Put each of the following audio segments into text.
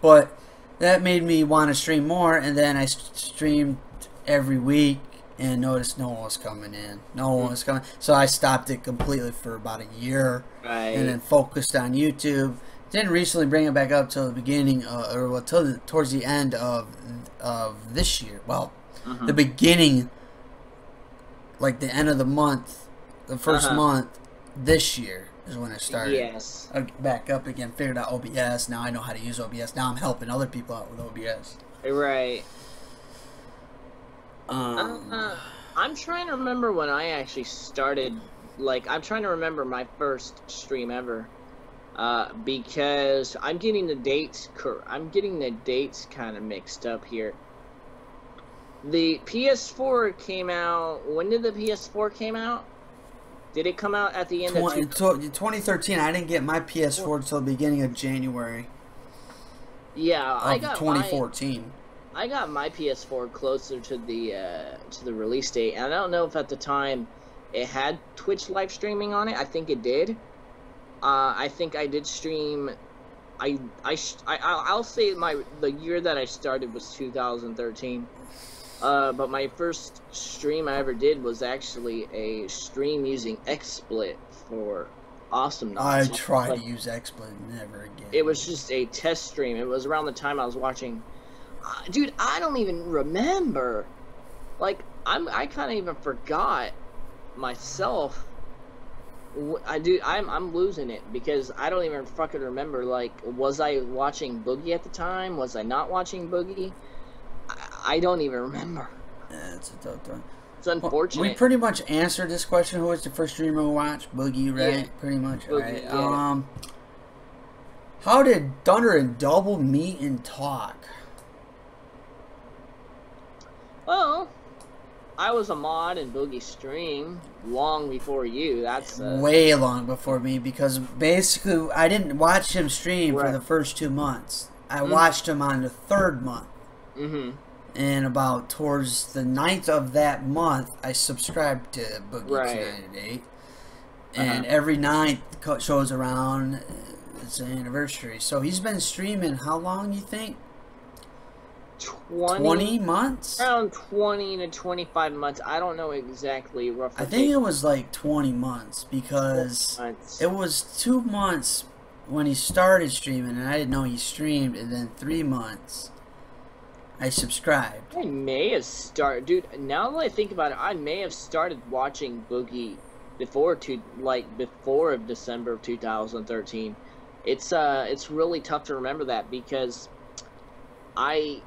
But that made me want to stream more, and then I streamed every week and noticed no one was coming in. No one was coming. So I stopped it completely for about a year, and then focused on YouTube. Didn't recently bring it back up till the beginning, towards the end of this year. Well, the beginning, like the end of the month, the first month this year is when I started. Yes. Back up again, figured out OBS. Now I know how to use OBS. Now I'm helping other people out with OBS. Right. I'm trying to remember when I actually started. Like, I'm trying to remember my first stream ever. Because I'm getting the dates kind of mixed up here. The PS4 came out. When did the PS4 came out? Did it come out at the end of 2013? I didn't get my PS4 until the beginning of January. Yeah, I got 2014. I got my PS4 closer to the release date, and I don't know if at the time it had Twitch live streaming on it. I think it did. I think I did stream. I'll say the year that I started was 2013. But my first stream I ever did was actually a stream using XSplit for Awesome. I tried to use XSplit, never again. It was just a test stream. It was around the time I was watching. Dude, I don't even remember. Like, I kind of even forgot myself. I'm losing it because I don't even fucking remember. Like, was I watching Boogie at the time? Was I not watching Boogie? I don't even remember. Yeah, it's a tough one. It's unfortunate. Well, we pretty much answered this question. Who was the first streamer we watched? Boogie, right? Yeah. Pretty much, Boogie, right? yeah. How did Thunder and Double meet and talk? Well, I was a mod in Boogie's stream long before you. That's way long before me, because basically I didn't watch him stream for the first 2 months. I watched him on the 3rd month. And about towards the 9th of that month, I subscribed to Boogie 298. And every 9th shows around, it's an anniversary. So he's been streaming how long, you think? 20 months? Around 20 to 25 months. I don't know exactly, roughly. I think it was like 20 months, because it was 2 months when he started streaming, and I didn't know he streamed, and then 3 months I subscribed. I may have started, dude. Now that I think about it, I may have started watching Boogie before December of 2013. It's really tough to remember that, because I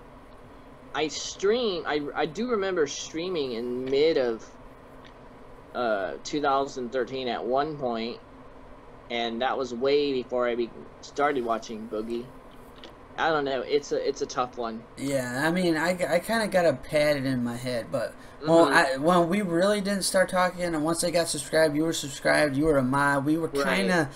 do remember streaming in mid of 2013 at one point, and that was way before I started watching Boogie. I don't know. It's a tough one. Yeah, I mean, I kind of got to pat it in my head, but when we really didn't start talking, and once I got subscribed, you were subscribed, you were a mod, we were kind of,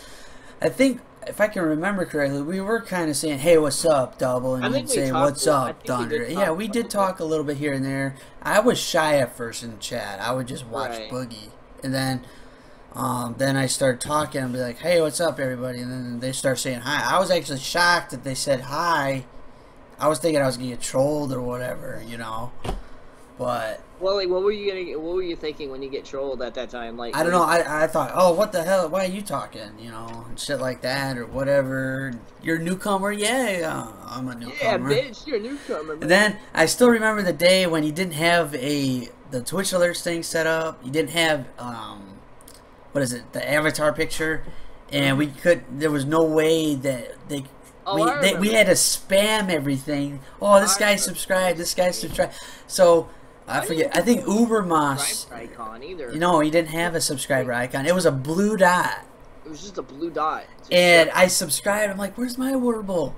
I think, if I can remember correctly, we were kind of saying, "Hey, what's up, Double?" And you'd say, "What's up, Thunder?" Yeah, we did talk a little bit here and there. I was shy at first in the chat. I would just watch Boogie, and then I started talking and be like, "Hey, what's up, everybody?" And then they start saying hi. I was actually shocked that they said hi. I was thinking I was gonna get trolled or whatever, you know. But well, like, what were you thinking when you get trolled at that time? Like, I don't know. I thought, oh, what the hell? Why are you talking? You know, and shit like that or whatever. You're a newcomer, yeah. I'm a newcomer. Yeah, bitch, you're a newcomer. Man. And then I still remember the day when you didn't have the Twitch alerts thing set up. You didn't have what is it? The avatar picture, and there was no way that we had to spam everything. Oh, this guy subscribed. This guy subscribed. So. I forget. I think Ubermas. Icon either. You know, he didn't have a subscriber icon. It was a blue dot. It was just a blue dot. And I subscribed. I'm like, "Where's my Wordable?"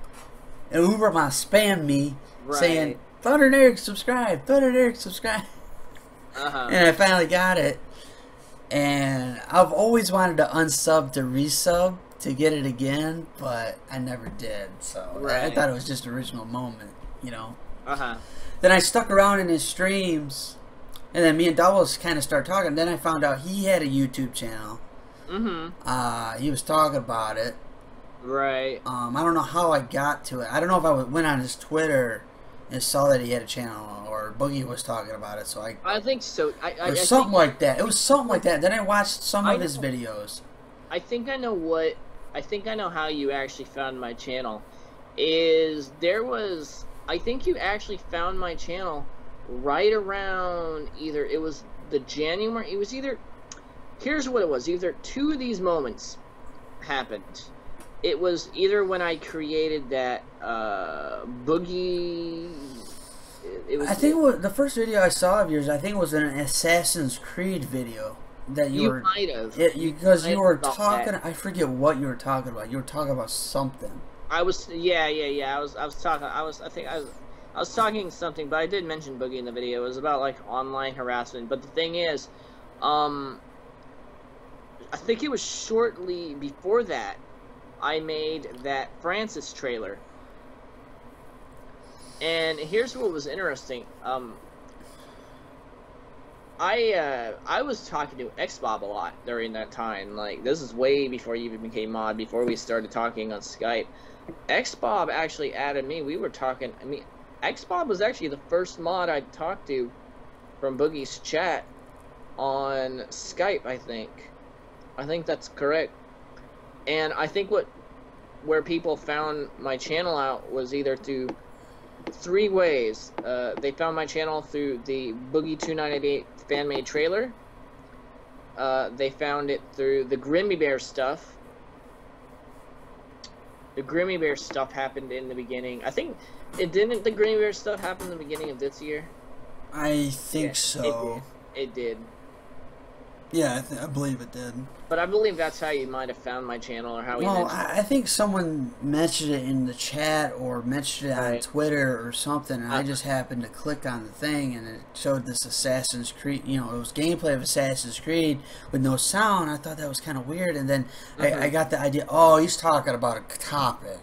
And Ubermas spammed me saying, "Thunder and Eric subscribe. Thunder and Eric subscribe." And I finally got it. And I've always wanted to unsub to resub to get it again, but I never did. So I thought it was just original moment, you know. Then I stuck around in his streams, and then me and Doubles kind of started talking. Then I found out he had a YouTube channel. He was talking about it, Right. I don't know how I got to it. I don't know if I went on his Twitter and saw that he had a channel, or Boogie was talking about it. So I think so. or something like that. It was something like that. Then I watched some of his videos. I think I know how you actually found my channel. I think you actually found my channel right around either, it was the January, it was either, here's what it was, either two of these moments happened. It was either when I created that Boogie, I think the first video I saw of yours, I think, was an Assassin's Creed video that you were. Might have. Because you were talking. I forget what you were talking about. You were talking about something. I was. Yeah. I was talking. I was talking something, but I did mention Boogie in the video. It was about like online harassment. But the thing is, I think it was shortly before that I made that Francis trailer. And here's what was interesting. I was talking to Xbob a lot during that time. Like, this is way before you even became mod, before we started talking on Skype. Xbob actually added me. We were talking. I mean, Xbob was actually the first mod I talked to from Boogie's chat on Skype, I think. I think that's correct. And I think where people found my channel out was either through three ways. They found my channel through the Boogie 298 fan-made trailer. They found it through the Grimmy Bear stuff. The Grimmy Bear stuff happened in the beginning. I think didn't the Grimmy Bear stuff happen in the beginning of this year? I think so. It did. Yeah, I believe it did. But I believe that's how you might have found my channel, or how we. Well, I think someone mentioned it in the chat or mentioned it on Twitter or something, and I just happened to click on the thing, and it showed this Assassin's Creed. You know, it was gameplay of Assassin's Creed with no sound. I thought that was kind of weird, and then I got the idea. Oh, he's talking about a topic.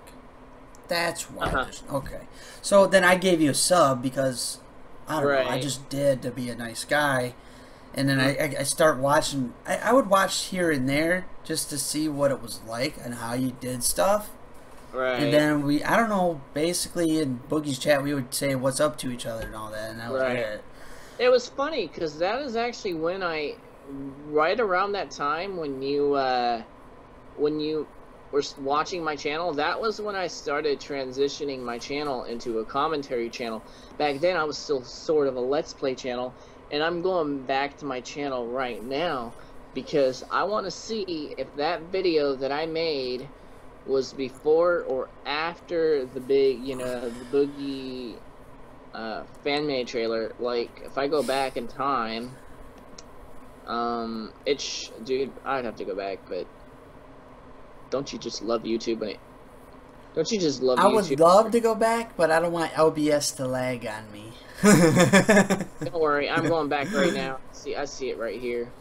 That's why. Okay. So then I gave you a sub because I don't know. I just did to be a nice guy. And then I start watching. I would watch here and there just to see what it was like and how you did stuff. Right. And then I don't know, basically in Boogie's chat we would say what's up to each other and all that, and that was it. It was funny because that is actually when right around that time when you were watching my channel, that was when I started transitioning my channel into a commentary channel. Back then I was still sort of a Let's Play channel. And I'm going back to my channel right now because I want to see if that video that I made was before or after the big, the Boogie fan-made trailer. Like, if I go back in time, dude, I'd have to go back, but don't you just love YouTube? Don't you just love YouTube? I would love to go back, but I don't want LBS to lag on me. Don't worry, I'm going back right now. I see it right here.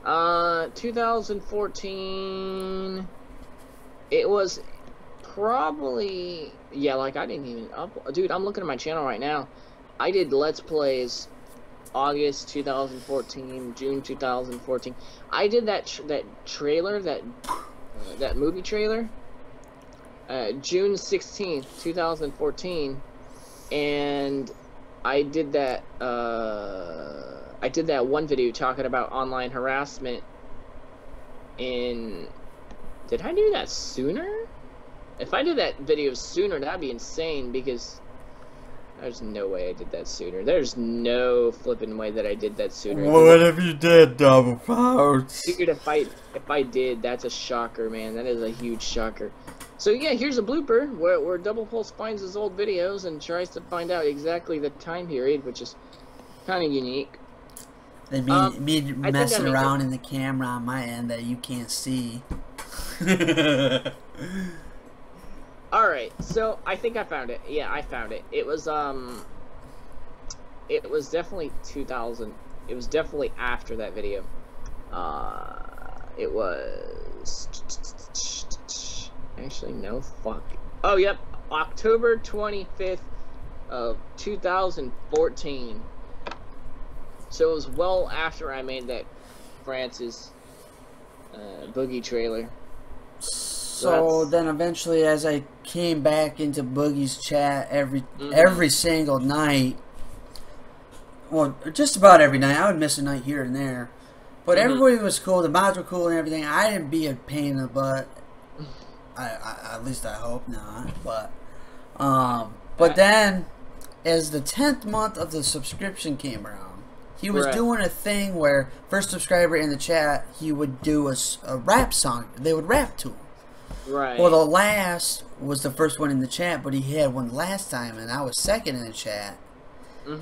2014. It was probably, yeah, like I didn't even dude, I'm looking at my channel right now. I did Let's Plays August 2014, June 2014. I did that trailer, that movie trailer, June 16th, 2014, and I did that one video talking about online harassment did I do that sooner? If I did that video sooner, that'd be insane, because there's no way I did that sooner. There's no flipping way that I did that sooner. What if you did, Doublepulse? Dude, if I did, that's a shocker, man. That is a huge shocker. So yeah, here's a blooper where Doublepulse finds his old videos and tries to find out exactly the time period, which is kind of unique. They me messing around in the camera on my end that you can't see. Alright, so I think I found it. Yeah, I found it. It was definitely 2000. It was definitely after that video. It was... Actually, no, fuck. Oh, yep. October 25th of 2014. So it was well after I made that Francis Boogie trailer. So then eventually, as I came back into Boogie's chat every single night, well, just about every night, I would miss a night here and there, but everybody was cool. The mods were cool and everything. I didn't be a pain in the butt. At least I hope not. But then, as the 10th month of the subscription came around, he was doing a thing where first subscriber in the chat, he would do a rap song. They would rap to him. Right. Well, the last was the first one in the chat, but he had one last time, and I was second in the chat.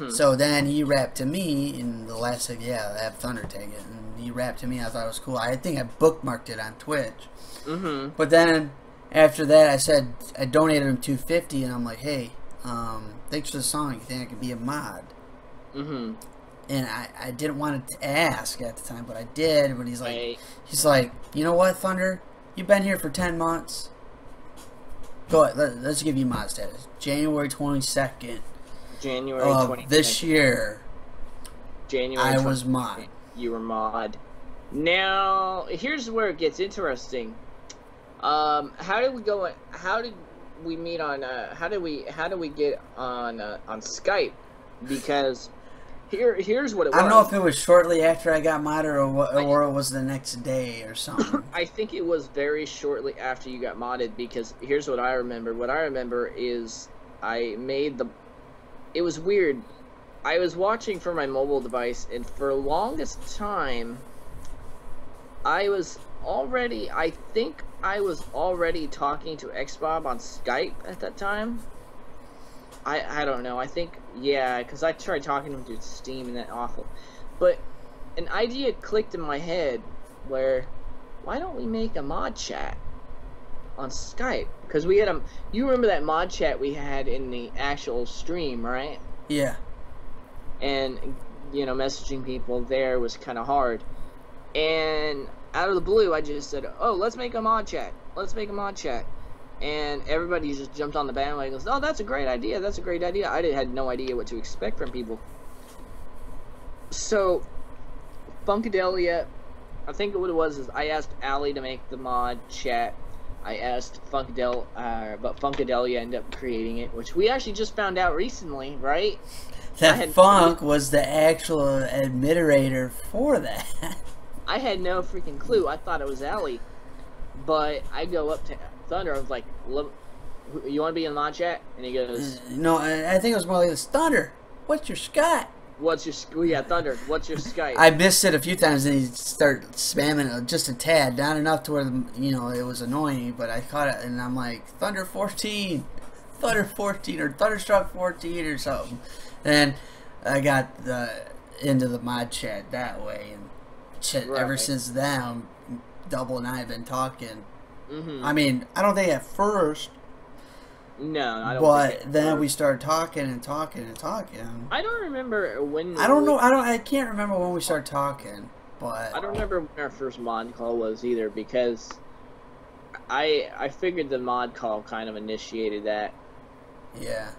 So then he rapped to me in the last, I have Thunder tag it, and he rapped to me. I thought it was cool. I think I bookmarked it on Twitch. But then after that, I donated him $250, and I'm like, hey, thanks for the song. You think I could be a mod? And I didn't want to ask at the time, but I did. But he's like, you know what, Thunder? You've been here for 10 months. Go ahead, let's give you mod status. January 22nd. January 22nd. This year. January. I was mod. You were mod. Now, here's where it gets interesting. How did we go? How did we meet on? How did we get on Skype? Because here's what it was. I don't know if it was shortly after I got modded or it was the next day or something. I think it was very shortly after you got modded, because here's what I remember. What I remember is I made the. It was weird. I was watching from my mobile device, and for the longest time, I think I was already talking to Xbob on Skype at that time. I don't know. I think, yeah, because I tried talking to him through Steam and that awful. But an idea clicked in my head where, why don't we make a mod chat on Skype? Because we had you remember that mod chat we had in the actual stream, right? Yeah. And, you know, messaging people there was kind of hard. And out of the blue, I just said, oh, let's make a mod chat. Let's make a mod chat. And everybody just jumped on the bandwagon and goes, oh, that's a great idea. That's a great idea. I had no idea what to expect from people. So, Funkadelia, I think what it was is I asked Allie to make the mod chat. I asked but Funkadelia ended up creating it, which we actually just found out recently, right? That Funk was the actual administrator for that. I had no freaking clue. I thought it was Allie. But I go up to Thunder. I was like, you want to be in the mod chat? And he goes... No, I think it was more like this. Thunder, what's your Skype? What's your... Yeah, Thunder, what's your Skype? I missed it a few times, and he started spamming it just a tad. Not enough to where, it was annoying, but I caught it, and I'm like, Thunder 14. Thunder 14, or Thunderstruck 14, or something. And I got into the mod chat that way, and ever since then, Double and I have been talking. I mean, I don't think at first. No, I don't. But then we started talking and talking and talking. I don't remember when. I don't know. I can't remember when we started talking. But I don't remember when our first mod call was either, because I figured the mod call kind of initiated that. Yeah.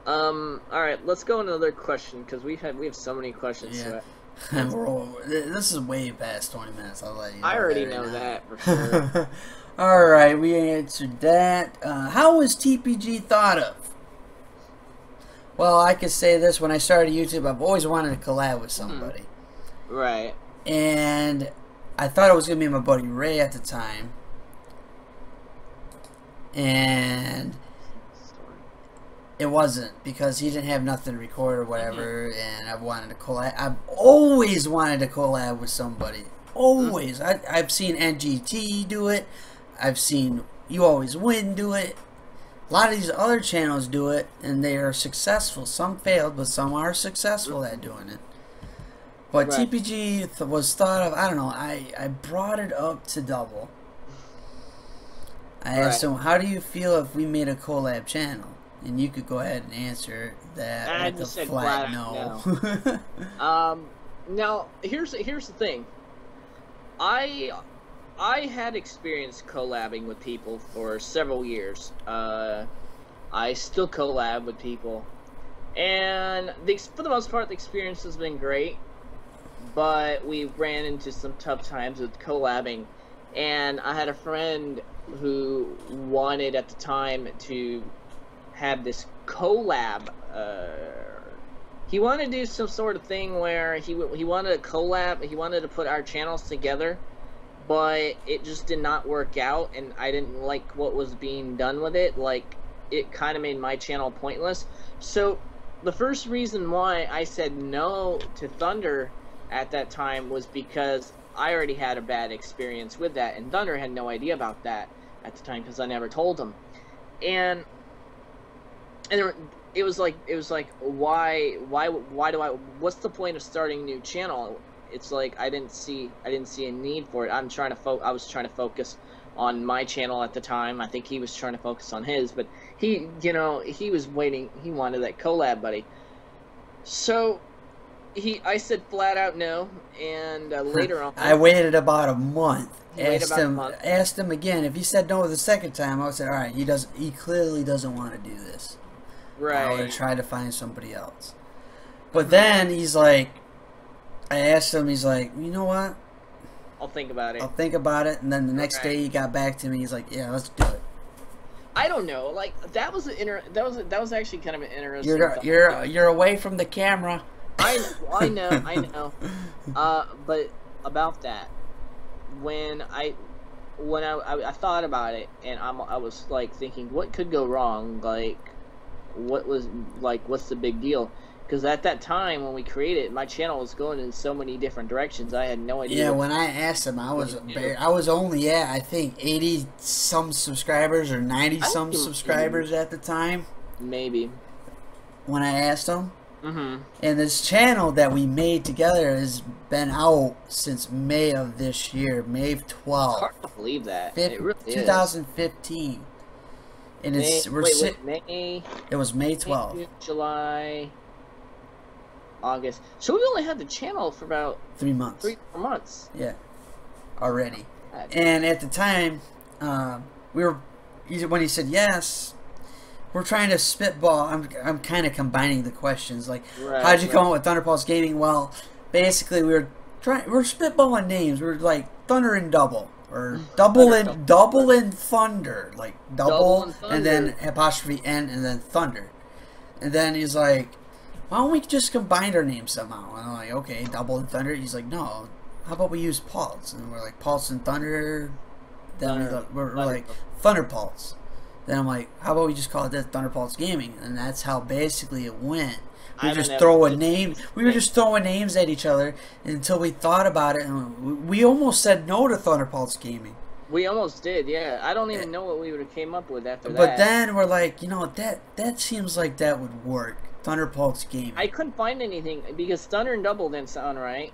All right, let's go another question, because we have so many questions. Yeah. This is way past 20 minutes. I'll let you know. I already know that for sure. Alright, we answered that. How was TPG thought of? Well, I could say this. When I started YouTube, I've always wanted to collab with somebody. Right. And I thought it was going to be my buddy Ray at the time. And it wasn't, because he didn't have nothing to record or whatever, and I wanted to collab. I've always wanted to collab with somebody. Always. I've seen NGT do it. I've seen You Always Win do it. A lot of these other channels do it, and they are successful. Some failed, but some are successful at doing it. But TPG was thought of, I don't know, I brought it up to Double. I asked him, how do you feel if we made a collab channel? And you could go ahead and answer that with a flat no. Now, here's the thing. I had experience collabing with people for several years. I still collab with people, and for the most part, the experience has been great. But we ran into some tough times with collabing, And I had a friend who wanted at the time to have this collab. He wanted to do some sort of thing where he wanted a collab. He wanted to put our channels together, but it just did not work out, and I didn't like what was being done with it. Like, it kind of made my channel pointless. So the first reason why I said no to Thunder at that time was because I already had a bad experience with that, and Thunder had no idea about that at the time because I never told him. And it was like why do I, what's the point of starting a new channel? It's like I didn't see a need for it. I was trying to focus on my channel at the time. I think he was trying to focus on his, but he was waiting. He wanted that collab, buddy. So I said flat out no, and later on I waited about a month. Asked him again. If he said no the second time, I would say, all right, he clearly doesn't want to do this. Right. I would have tried to find somebody else. But then he's like, I asked him, he's like, you know what? I'll think about it. I'll think about it. And then the next day he got back to me. He's like, yeah, let's do it. I don't know. Like, that was actually kind of an interesting. You're away from the camera. I know. But about that, when I thought about it, and I was like thinking, what could go wrong? Like, what's the big deal? Because at that time when we created, my channel was going in so many different directions. I had no idea. Yeah, when I asked him, I was only at, I think, 80 some subscribers or 90 some subscribers at the time. Maybe. When I asked him. Mm-hmm. And this channel that we made together has been out since May of this year, May 12th. It's hard to believe that. It really 2015. Is. And it's May. It was May 12th. May, July, August. So we only had the channel for about 3 months. 3 or 4 months. Yeah. Already. And at the time, when he said yes, we're trying to spitball. I'm kind of combining the questions. Like, how'd you come up with Doublepulse Gaming? Well, basically we're spitballing names. We're like Thunder and Double, or Double and Thunder, like double and then apostrophe N and then Thunder. And then he's like, why don't we just combine our names somehow? And I'm like, okay, Double and Thunder. He's like, no, how about we use Pulse? And we're like, Pulse and Thunder. Then we're like, Thunderpulse. Then I'm like, how about we just call it this, Doublepulse Gaming? And that's how basically it went. We were just throwing names at each other until we thought about it, and we almost said no to Doublepulse Gaming. We almost did, yeah. I don't even know what we would have came up with after that. But then we're like, you know, that seems like that would work. Doublepulse Gaming. I couldn't find anything because Thunder and Double didn't sound right.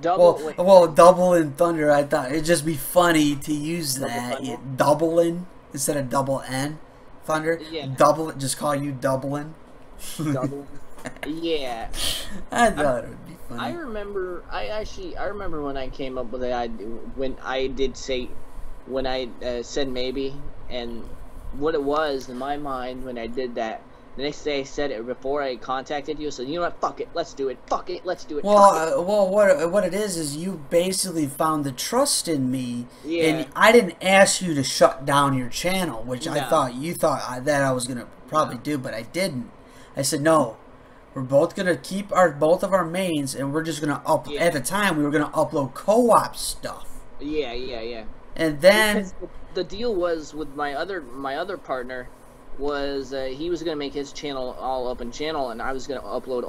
Well, Double and Thunder, I thought it'd just be funny to use that. Doubling instead of double N. Thunder. Yeah. Just call you Doubling. Double. Yeah. I thought it would be funny. I remember when I came up with it. When I said maybe, and what it was in my mind when I did that. The next day I said it before I contacted you. So you know what? Fuck it. Let's do it. Fuck it. Let's do it. Well, what it is you basically found the trust in me, yeah. And I didn't ask you to shut down your channel, which I thought you thought that I was gonna probably do, but I didn't. I said no. We're both gonna keep both of our mains, and we're just gonna at the time we were gonna upload co-op stuff. Yeah. And then because the deal was with my other partner. Was he was gonna make his channel all open channel, and I was gonna upload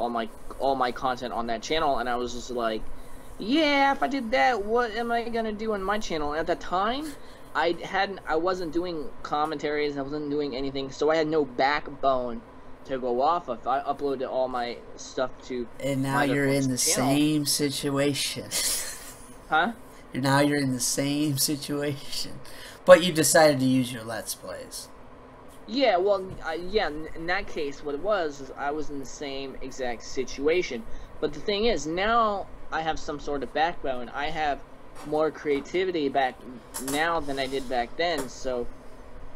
all my content on that channel, and I was just like, yeah, if I did that, what am I gonna do on my channel? And at that time, I wasn't doing commentaries, I wasn't doing anything, so I had no backbone to go off of. I uploaded all my stuff to. And now you're in the same situation. Huh? Now you're in the same situation, but you decided to use your Let's Plays. Yeah, well, in that case, what it was is I was in the same exact situation. But the thing is, now I have some sort of backbone. I have more creativity back now than I did back then, so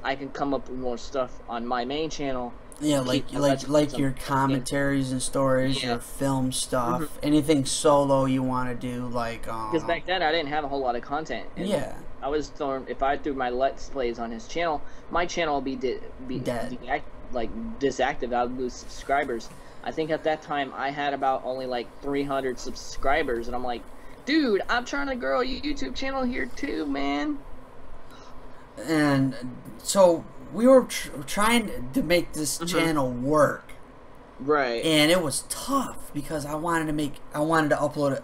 I can come up with more stuff on my main channel. Yeah, like your commentaries and stories, your film stuff, anything solo you want to do, like because back then I didn't have a whole lot of content. Yeah. if I threw my Let's Plays on his channel, my channel will be Dead. Disactive. I would lose subscribers. I think at that time I had about only like 300 subscribers, and I'm like, dude, I'm trying to grow a YouTube channel here too, man. And so we were trying to make this channel work. Right. And it was tough because I wanted to upload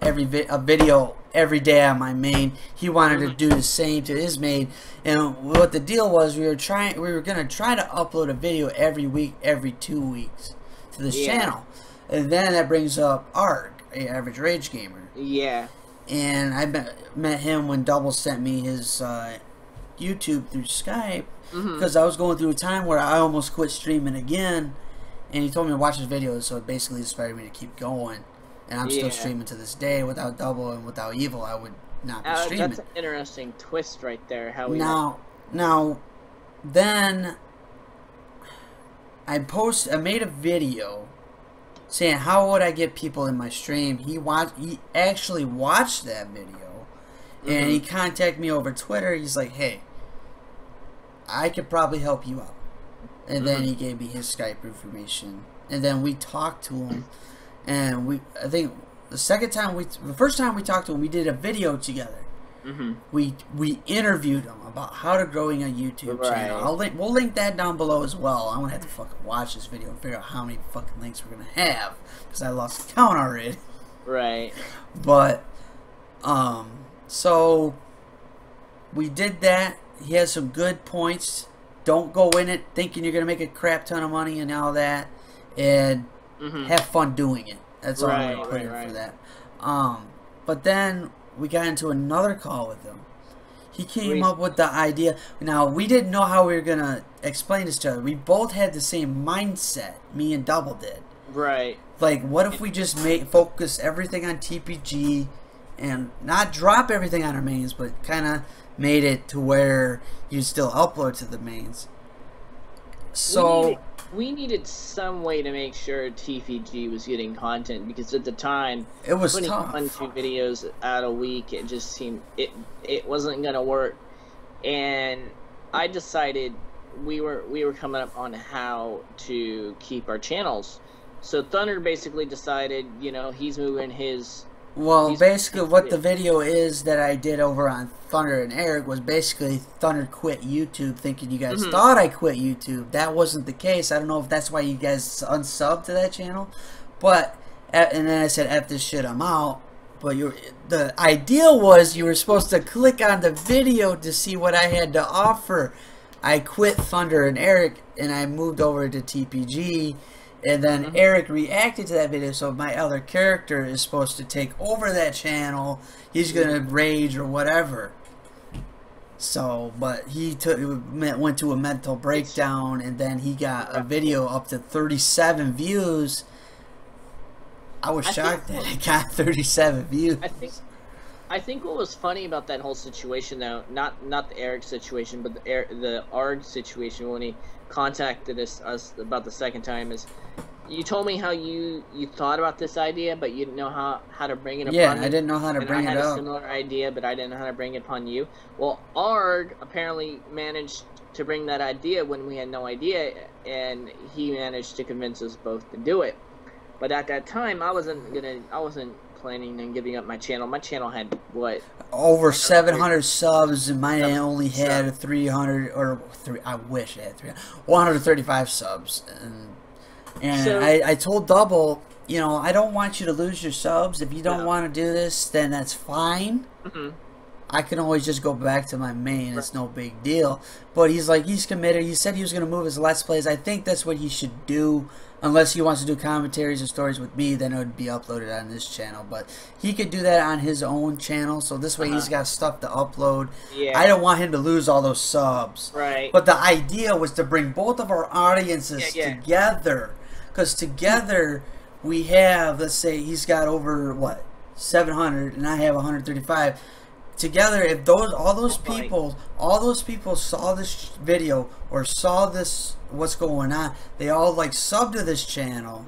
a video every day on my main. He wanted to do the same to his main. And what the deal was, we were going to try to upload a video every week, every 2 weeks to this channel. And then that brings up Arg, Average Rage Gamer. Yeah. And I met him when Double sent me his YouTube through Skype, because I was going through a time where I almost quit streaming again. And he told me to watch his videos, so it basically inspired me to keep going. And I'm still streaming to this day. Without Double and without Evil, I would not be streaming. That's an interesting twist right there. How we then I made a video saying how would I get people in my stream. He actually watched that video, and he contacted me over Twitter. He's like, "Hey, I could probably help you out." And then he gave me his Skype information, and then we talked to him, and I think the first time we talked to him, we did a video together. We interviewed him about how to growing a YouTube channel. We'll link that down below as well. I'm gonna have to fucking watch this video and figure out how many fucking links we're gonna have, because I lost count already. Right. But so we did that. He has some good points. Don't go in it thinking you're going to make a crap ton of money and all that. And have fun doing it. That's all I'm going to put in for that. But then we got into another call with him. He came up with the idea. Now, we didn't know how we were going to explain this to each other. We both had the same mindset. Me and Double did. Right. Like, what if we just focus everything on TPG and not drop everything on our mains, but kind of made it to where you still upload to the mains. So we needed some way to make sure TPG was getting content, because at the time it was putting tough. 1-2 videos out a week, it just seemed it wasn't gonna work. And I decided we were coming up on how to keep our channels. So Thunder basically decided, you know, he's moving his. Well, basically what the video is that I did over on Thunder and Eric was basically Thunder quit YouTube thinking you guys thought I quit YouTube. That wasn't the case. I don't know if that's why you guys unsubbed to that channel. But, and then I said, F this shit, I'm out. But the idea was you were supposed to click on the video to see what I had to offer. I quit Thunder and Eric and I moved over to TPG. And then Eric reacted to that video, so my other character is supposed to take over that channel. He's going to rage or whatever. So, but he went to a mental breakdown, and then he got a video up to 37 views. I was shocked that it got 37 views. I think what was funny about that whole situation, though, not the Eric situation, but the Arg situation when he contacted us about the second time, is you told me how you thought about this idea, but you didn't know how to bring it upon I didn't know how to bring it up. I had a similar idea, but I didn't know how to bring it upon you. Well, Arg apparently managed to bring that idea when we had no idea, and he managed to convince us both to do it. But at that time, I wasn't planning on giving up my channel. My channel had what? Over 700 subs, and mine only had 300 or I wish it had 135 subs. And so, I told Double, you know, I don't want you to lose your subs. If you don't want to do this, then that's fine. I can always just go back to my main. It's no big deal. But he's like, he's committed. He said he was going to move his Let's Plays. I think that's what he should do. Unless he wants to do commentaries and stories with me, then it would be uploaded on this channel. But he could do that on his own channel. So this way he's got stuff to upload. I don't want him to lose all those subs. But the idea was to bring both of our audiences together. Because together we have, let's say he's got over, what, 700 and I have 135. Together, if all those people saw this video or saw this, what's going on, they all like subbed to this channel,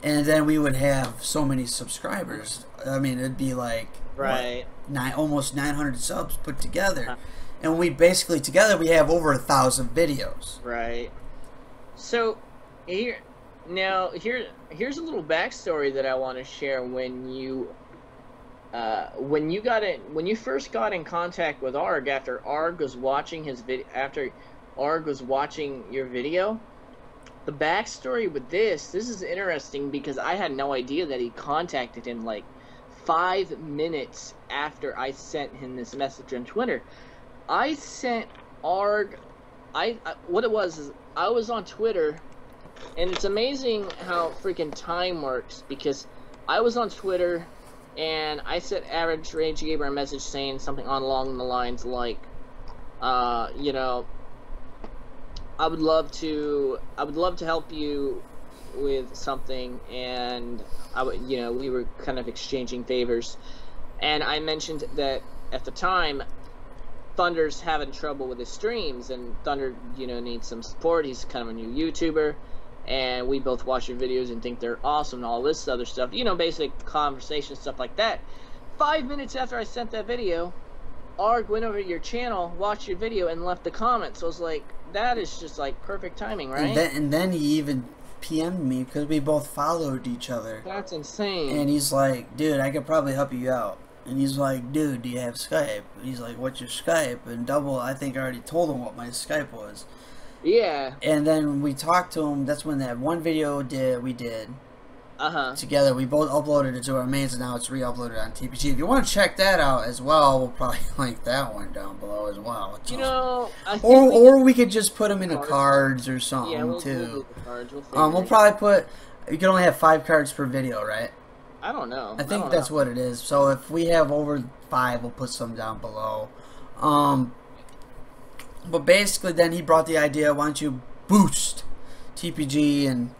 and then we would have so many subscribers. I mean, it'd be like Right. Almost 900 subs put together. And we basically, together, we have over 1,000 videos. Right. So, here's a little backstory that I want to share. When you first got in contact with Arg after Arg was watching your video, the backstory with this is interesting because I had no idea that he contacted him like 5 minutes after I sent him this message on Twitter. I sent Arg, what it was is I was on Twitter, and it's amazing how freaking time works, because I was on Twitter and I sent Average Rage Gamer a message saying something along the lines like, you know, I would love to help you with something, and we were kind of exchanging favors, and I mentioned that at the time Thunder's having trouble with his streams, and Thunder, needs some support. He's kind of a new YouTuber, and we both watch your videos and think they're awesome and all this other stuff, basic conversation stuff like that. 5 minutes after I sent that video, Arg went over to your channel, watched your video, and left the comments. So I was like, that is just like perfect timing, right? And then he even PM'd me because we both followed each other. That's insane. And he's like, dude, I could probably help you out. And he's like, dude, do you have Skype? And he's like, what's your Skype? And I think I already told him what my Skype was. Yeah. And then we talked to him. That's when that one video we did. Together. We both uploaded it to our mains, and now it's re-uploaded on TPG. If you want to check that out as well, we'll probably link that one down below as well. Or we could just put them in the cards or something, we'll too. We'll do the cards. We'll probably put... You can only have 5 cards per video, right? I don't know. I think that's what it is. So if we have over 5, we'll put some down below. But basically, then he brought the idea, why don't you boost TPG? And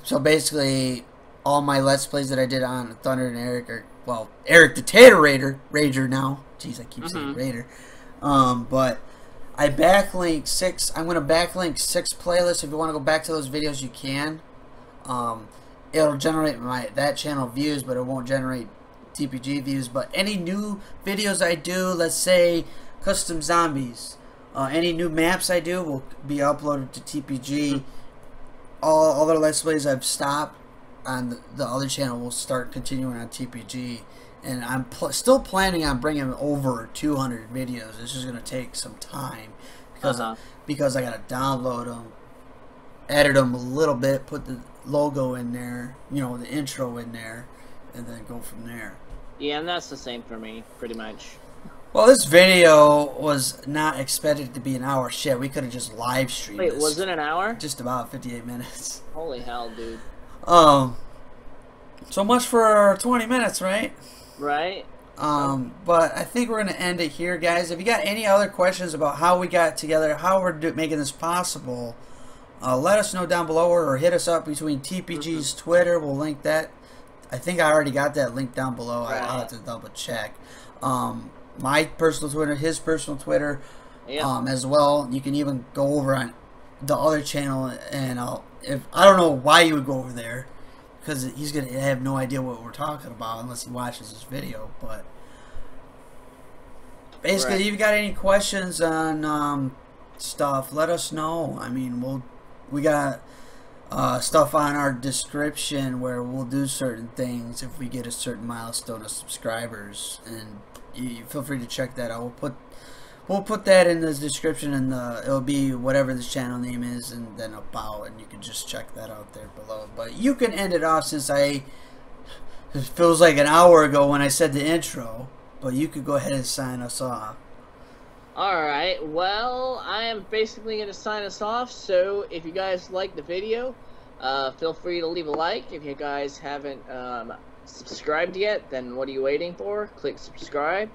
so basically, all my Let's Plays that I did on Thunder and Eric are, well, Eric the Tater Rager now. Jeez, I keep saying Raider. But I backlink 6. I'm going to backlink 6 playlists. If you want to go back to those videos, you can. It'll generate that channel views, but it won't generate TPG views. But any new videos I do, let's say custom zombies, any new maps I do will be uploaded to TPG. All other Let's Plays I've stopped on the other channel will start continuing on TPG. And I'm still planning on bringing over 200 videos. It's just going to take some time because I got to download them, edit them a little bit, put the logo in there, the intro in there, and then go from there. Yeah, and that's the same for me, pretty much. Well, this video was not expected to be an hour. Shit, we could have just live streamed this. Wait, was it an hour? Just about 58 minutes. Holy hell, dude. So much for 20 minutes, right? Right. But I think we're going to end it here, guys. If you got any other questions about how we got together, how we're making this possible, let us know down below, or hit us up between TPG's Twitter. We'll link that. I think I already got that link down below. Right. I'll have to double check. My personal Twitter, his personal Twitter, as well. You can even go over on the other channel, and I don't know why you would go over there, because he's gonna have no idea what we're talking about unless he watches this video. But basically, if you got any questions on stuff, let us know. I mean, we got stuff on our description where we'll do certain things if we get a certain milestone of subscribers, and you feel free to check that out. We'll put that in the description, and it'll be whatever this channel name is, and then about, and you can just check that out there below. But you can end it off, since it feels like an hour ago when I said the intro, but you could go ahead and sign us off. Alright, well, I am basically going to sign us off, so if you guys like the video, feel free to leave a like. If you guys haven't subscribed yet, then what are you waiting for? Click subscribe.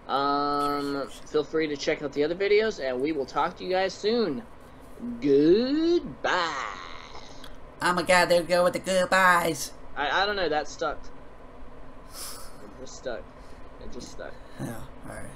Feel free to check out the other videos, and we will talk to you guys soon. Goodbye. Oh my god, there we go with the goodbyes. I don't know, that stuck. It just stuck. It just stuck. Yeah, alright.